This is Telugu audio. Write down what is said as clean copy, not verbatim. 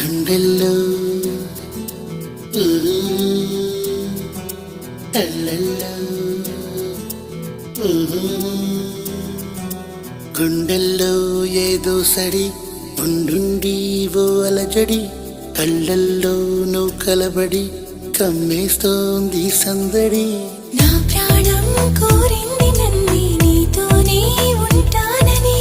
గుండెల్లో కళ్ళల్లో గుండెల్లో ఏదో సడి ఉండుండి ఓ అలజడి కళ్ళల్లో నువ్వు కలబడి కమ్మేస్తోంది సందడి నా ప్రాణం కోరింది నన్నే నీతోనే ఉంటానని